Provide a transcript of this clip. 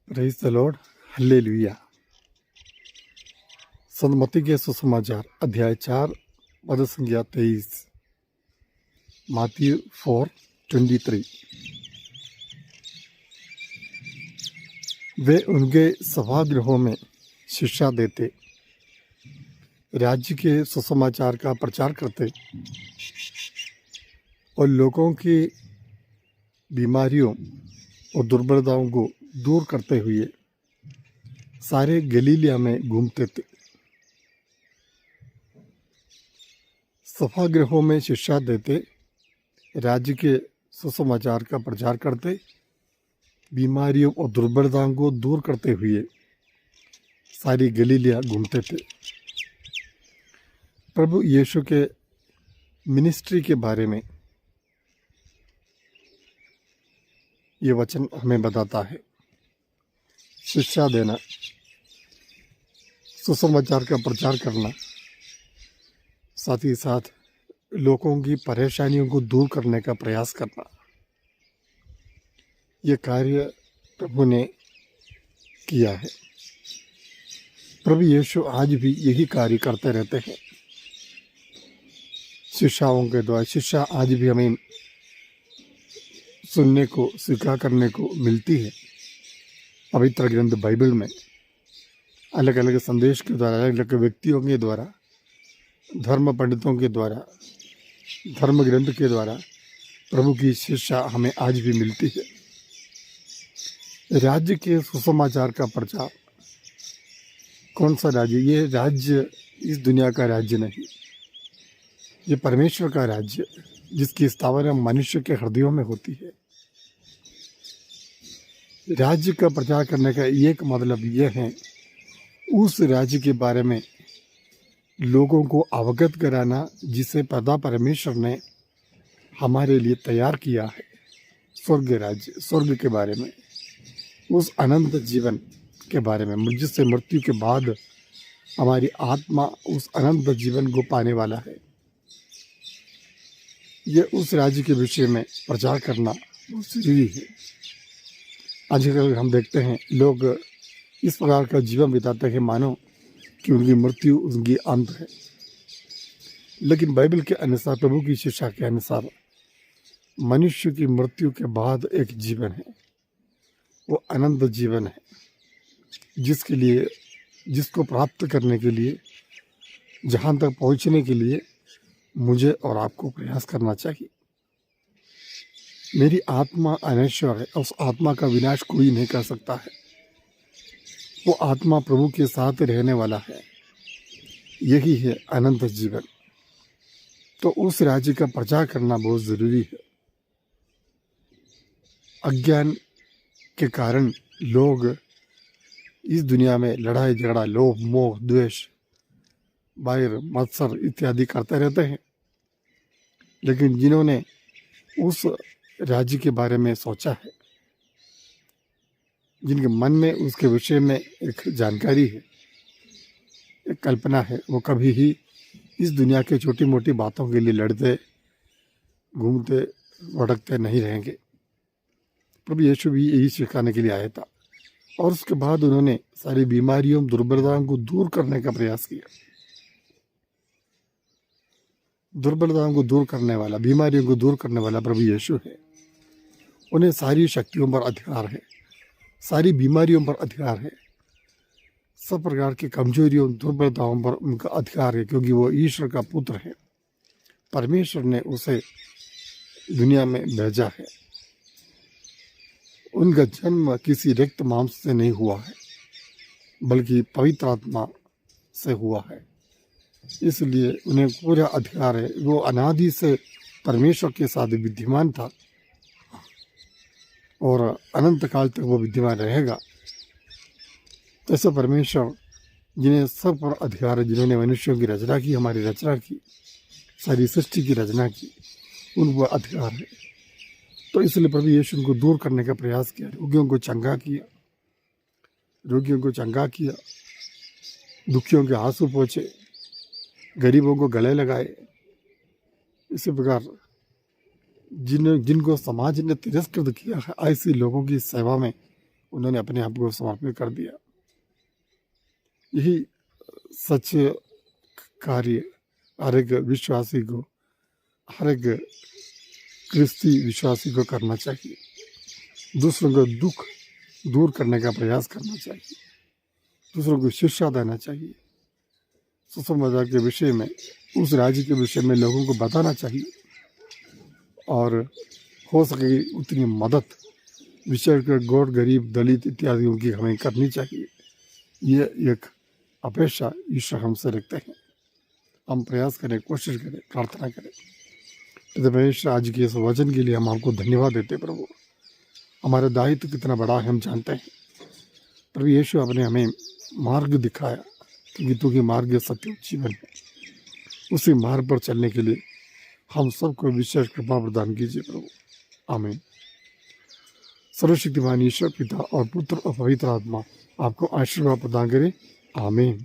Praise the Lord, hallelujah. संत मत्ती के सुसमाचार अध्याय 4 पद संख्या 23। Matthew 4:23। वे उनके सभागृहों में शिक्षा देते, राज्य के सुसमाचार का प्रचार करते और लोगों की बीमारियों और दुर्बलताओं को दूर करते हुए सारे गलीलिया में घूमते थे। सभागृहों में शिक्षा देते, राज्य के सुसमाचार का प्रचार करते, बीमारियों और दुर्बलताओं को दूर करते हुए सारी गलीलिया घूमते थे। प्रभु यीशु के मिनिस्ट्री के बारे में ये वचन हमें बताता है। शिक्षा देना, सुसमाचार का प्रचार करना, साथ ही साथ लोगों की परेशानियों को दूर करने का प्रयास करना, ये कार्य प्रभु ने किया है। प्रभु यीशु आज भी यही कार्य करते रहते हैं। शिक्षाओं के द्वारा शिक्षा आज भी हमें सुनने को, स्वीकार करने को मिलती है। पवित्र ग्रंथ बाइबल में अलग अलग संदेश के द्वारा, अलग अलग व्यक्तियों के द्वारा, धर्म पंडितों के द्वारा, धर्म ग्रंथ के द्वारा प्रभु की शिक्षा हमें आज भी मिलती है। राज्य के सुसमाचार का प्रचार, कौन सा राज्य? ये राज्य इस दुनिया का राज्य नहीं, ये परमेश्वर का राज्य, जिसकी स्थापना मनुष्य के हृदयों में होती है। राज्य का प्रचार करने का एक मतलब यह है, उस राज्य के बारे में लोगों को अवगत कराना जिसे पिता परमेश्वर ने हमारे लिए तैयार किया है। स्वर्ग राज्य, स्वर्ग के बारे में, उस अनंत जीवन के बारे में, जिससे मृत्यु के बाद हमारी आत्मा उस अनंत जीवन को पाने वाला है। यह उस राज्य के विषय में प्रचार करना बहुत जरूरी है। आजकल हम देखते हैं लोग इस प्रकार का जीवन बिताते हैं मानो कि उनकी मृत्यु उनकी अंत है। लेकिन बाइबल के अनुसार, प्रभु की शिक्षा के अनुसार, मनुष्य की मृत्यु के बाद एक जीवन है, वो अनंत जीवन है, जिसके लिए, जिसको प्राप्त करने के लिए, जहाँ तक पहुँचने के लिए मुझे और आपको प्रयास करना चाहिए। मेरी आत्मा अनश्वर है, उस आत्मा का विनाश कोई नहीं कर सकता है। वो आत्मा प्रभु के साथ रहने वाला है, यही है अनंत जीवन। तो उस राज्य का प्रचार करना बहुत ज़रूरी है। अज्ञान के कारण लोग इस दुनिया में लड़ाई झगड़ा, लोभ, मोह, द्वेष, बैर, मत्सर इत्यादि करते रहते हैं। लेकिन जिन्होंने उस राज्य के बारे में सोचा है, जिनके मन में उसके विषय में एक जानकारी है, एक कल्पना है, वो कभी ही इस दुनिया के छोटी मोटी बातों के लिए लड़ते, घूमते, भटकते नहीं रहेंगे। प्रभु यीशु भी यही सिखाने के लिए आया था, और उसके बाद उन्होंने सारी बीमारियों, दुर्बलताओं को दूर करने का प्रयास किया। दुर्बलताओं को दूर करने वाला, बीमारियों को दूर करने वाला प्रभु यीशु है। उन्हें सारी शक्तियों पर अधिकार है, सारी बीमारियों पर अधिकार है, सब प्रकार की कमजोरियों, दुर्बलताओं पर उनका अधिकार है, क्योंकि वो ईश्वर का पुत्र है। परमेश्वर ने उसे दुनिया में भेजा है। उनका जन्म किसी रक्त मांस से नहीं हुआ है, बल्कि पवित्र आत्मा से हुआ है। इसलिए उन्हें पूरा अधिकार है। वो अनादि से परमेश्वर के साथ विद्यमान था और अनंत काल तक वो विद्यमान रहेगा। ऐसे परमेश्वर जिन्हें सब पर अधिकार है, जिन्होंने मनुष्यों की रचना की, हमारी रचना की, सारी सृष्टि की रचना की, उनको अधिकार है। तो इसलिए प्रभु यीशु उनको दूर करने का प्रयास किया, रोगियों को चंगा किया, रोगियों को चंगा किया, दुखियों के आंसू पोंछे, गरीबों को गले लगाए। इसी प्रकार जिनको समाज ने तिरस्कृत किया है, ऐसे लोगों की सेवा में उन्होंने अपने आप को समर्पित कर दिया। यही सच कार्य हर एक विश्वासी को, हर एक क्रिस्ती विश्वासी को करना चाहिए। दूसरों का दुख दूर करने का प्रयास करना चाहिए, दूसरों को शिक्षा देना चाहिए, सुसमाचार के विषय में, उस राज्य के विषय में लोगों को बताना चाहिए और हो सके उतनी मदद विशेषकर गौर, गरीब, दलित इत्यादियों की हमें करनी चाहिए। ये एक अपेक्षा ईश्वर हमसे रखते हैं। हम प्रयास करें, कोशिश करें, प्रार्थना करें। परमेश्वर आज के इस वचन के लिए हम आपको धन्यवाद देते हैं प्रभु। हमारा दायित्व कितना बड़ा है हम जानते हैं। प्रभु यीशु आपने हमें मार्ग दिखाया, क्योंकि तू ही मार्ग, सत्य, जीवन है। उसी मार्ग पर चलने के लिए हम सबको विशेष कृपा प्रदान कीजिए प्रभु। आमीन। सर्वशक्तिमान ईश्वर पिता और पुत्र और पवित्र आत्मा आपको आशीर्वाद प्रदान करे। आमीन।